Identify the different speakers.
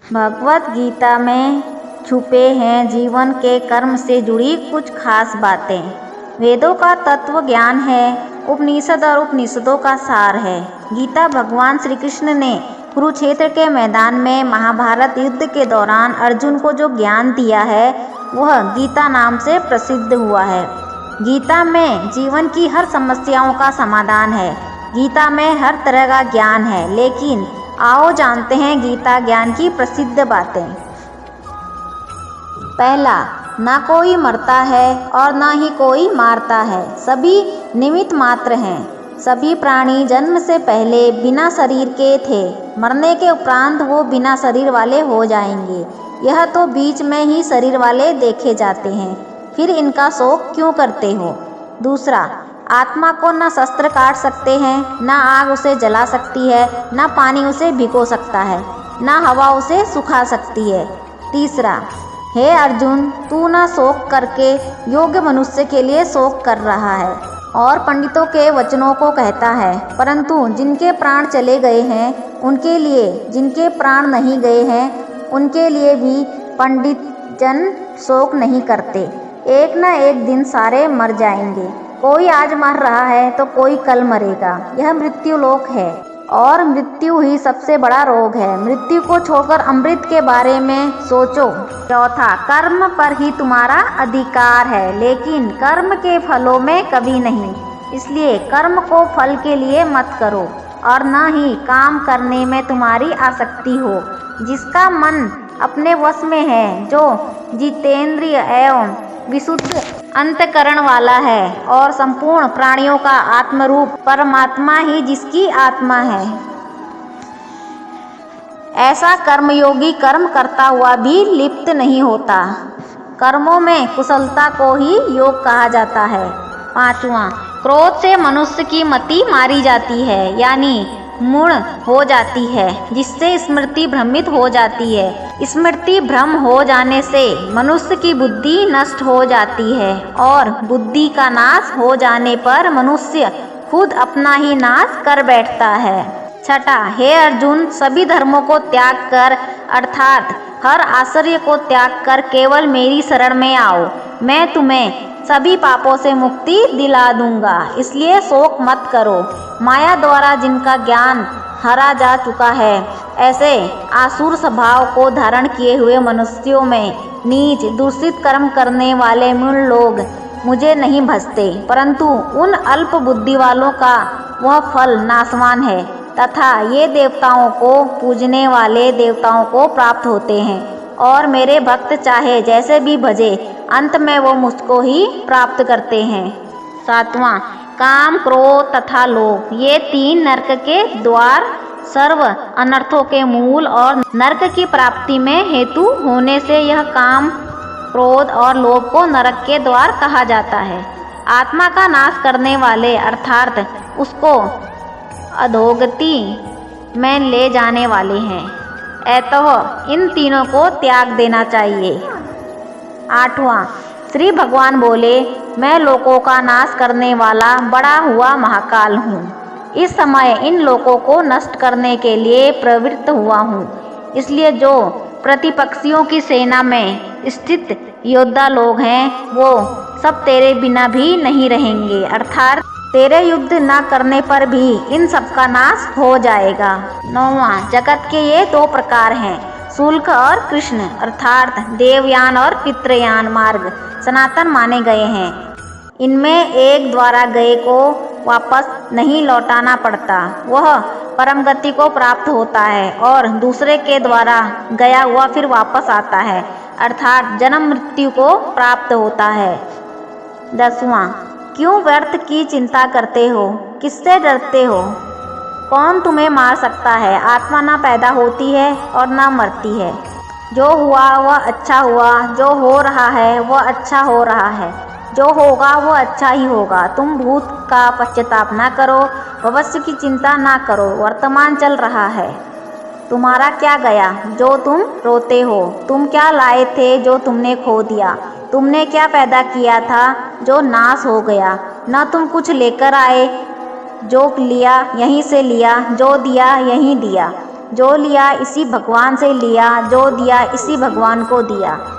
Speaker 1: भगवत गीता में छुपे हैं जीवन के कर्म से जुड़ी कुछ खास बातें। वेदों का तत्व ज्ञान है, उपनिषद और उपनिषदों का सार है। गीता भगवान श्री कृष्ण ने कुरुक्षेत्र के मैदान में महाभारत युद्ध के दौरान अर्जुन को जो ज्ञान दिया है वह गीता नाम से प्रसिद्ध हुआ है। गीता में जीवन की हर समस्याओं का समाधान है। गीता में हर तरह का ज्ञान है। लेकिन आओ जानते हैं गीता ज्ञान की प्रसिद्ध बातें। पहला, ना कोई मरता है और ना ही कोई मारता है, सभी निमित्त मात्र हैं। सभी प्राणी जन्म से पहले बिना शरीर के थे, मरने के उपरांत वो बिना शरीर वाले हो जाएंगे। यह तो बीच में ही शरीर वाले देखे जाते हैं, फिर इनका शोक क्यों करते हो। दूसरा, आत्मा को न शस्त्र काट सकते हैं, न आग उसे जला सकती है, न पानी उसे भिगो सकता है, न हवा उसे सुखा सकती है। तीसरा, हे अर्जुन, तू न शोक करके योग्य मनुष्य के लिए शोक कर रहा है और पंडितों के वचनों को कहता है, परंतु जिनके प्राण चले गए हैं उनके लिए, जिनके प्राण नहीं गए हैं उनके लिए भी पंडित जन शोक नहीं करते। एक न एक दिन सारे मर जाएंगे। कोई आज मर रहा है तो कोई कल मरेगा। यह मृत्यु लोक है और मृत्यु ही सबसे बड़ा रोग है। मृत्यु को छोड़कर अमृत के बारे में सोचो। चौथा, कर्म पर ही तुम्हारा अधिकार है, लेकिन कर्म के फलों में कभी नहीं। इसलिए कर्म को फल के लिए मत करो और न ही काम करने में तुम्हारी आसक्ति हो। जिसका मन अपने वश में है, जो जितेंद्रिय एवं विशुद्ध अंतकरण वाला है और संपूर्ण प्राणियों का आत्मरूप परमात्मा ही जिसकी आत्मा है, ऐसा कर्मयोगी कर्म करता हुआ भी लिप्त नहीं होता। कर्मों में कुशलता को ही योग कहा जाता है। पांचवा, क्रोध से मनुष्य की मति मारी जाती है, यानी मूढ़ हो जाती है, जिससे स्मृति भ्रमित हो जाती है। स्मृति भ्रम हो जाने से मनुष्य की बुद्धि नष्ट हो जाती है और बुद्धि का नाश हो जाने पर मनुष्य खुद अपना ही नाश कर बैठता है। छठा, हे अर्जुन, सभी धर्मों को त्याग कर अर्थात हर आश्रय को त्याग कर केवल मेरी शरण में आओ। मैं तुम्हें सभी पापों से मुक्ति दिला दूंगा। इसलिए शोक मत करो। माया द्वारा जिनका ज्ञान हरा जा चुका है, ऐसे आसुर स्वभाव को धारण किए हुए मनुष्यों में नीच दूषित कर्म करने वाले मूढ़ लोग मुझे नहीं भजते, परंतु उन अल्प बुद्धि वालों का वह फल नाशवान है तथा ये देवताओं को पूजने वाले देवताओं को प्राप्त होते हैं और मेरे भक्त चाहे जैसे भी भजे अंत में वो मुझको ही प्राप्त करते हैं। सातवां, काम, क्रोध तथा लोभ, ये तीन नरक के द्वार सर्व अनर्थों के मूल और नरक की प्राप्ति में हेतु होने से यह काम, क्रोध और लोभ को नरक के द्वार कहा जाता है। आत्मा का नाश करने वाले अर्थात उसको अधोगति में ले जाने वाले हैं, अतः इन तीनों को त्याग देना चाहिए। आठवां, श्री भगवान बोले, मैं लोकों का नाश करने वाला बड़ा हुआ महाकाल हूँ। इस समय इन लोकों को नष्ट करने के लिए प्रवृत्त हुआ हूँ। इसलिए जो प्रतिपक्षियों की सेना में स्थित योद्धा लोग हैं वो सब तेरे बिना भी नहीं रहेंगे, अर्थात तेरे युद्ध न करने पर भी इन सब का नाश हो जाएगा। नौवां, जगत के ये दो प्रकार हैं, शुल्क और कृष्ण, अर्थात देवयान और पितृयान मार्ग सनातन माने गए हैं। इनमें एक द्वारा गए को वापस नहीं लौटाना पड़ता, वह परम गति को प्राप्त होता है, और दूसरे के द्वारा गया हुआ फिर वापस आता है, अर्थात जन्म मृत्यु को प्राप्त होता है। 10वां, क्यों व्यर्थ की चिंता करते हो, किससे डरते हो, कौन तुम्हें मार सकता है। आत्मा ना पैदा होती है और ना मरती है। जो हुआ वह अच्छा हुआ, जो हो रहा है वह अच्छा हो रहा है, जो होगा वह अच्छा ही होगा। तुम भूत का पश्चाताप ना करो, भविष्य की चिंता ना करो, वर्तमान चल रहा है। तुम्हारा क्या गया जो तुम रोते हो, तुम क्या लाए थे जो तुमने खो दिया, तुमने क्या पैदा किया था जो नाश हो गया। न तुम कुछ लेकर आए, जो लिया यहीं से लिया, जो दिया यहीं दिया। जो लिया इसी भगवान से लिया, जो दिया इसी भगवान को दिया।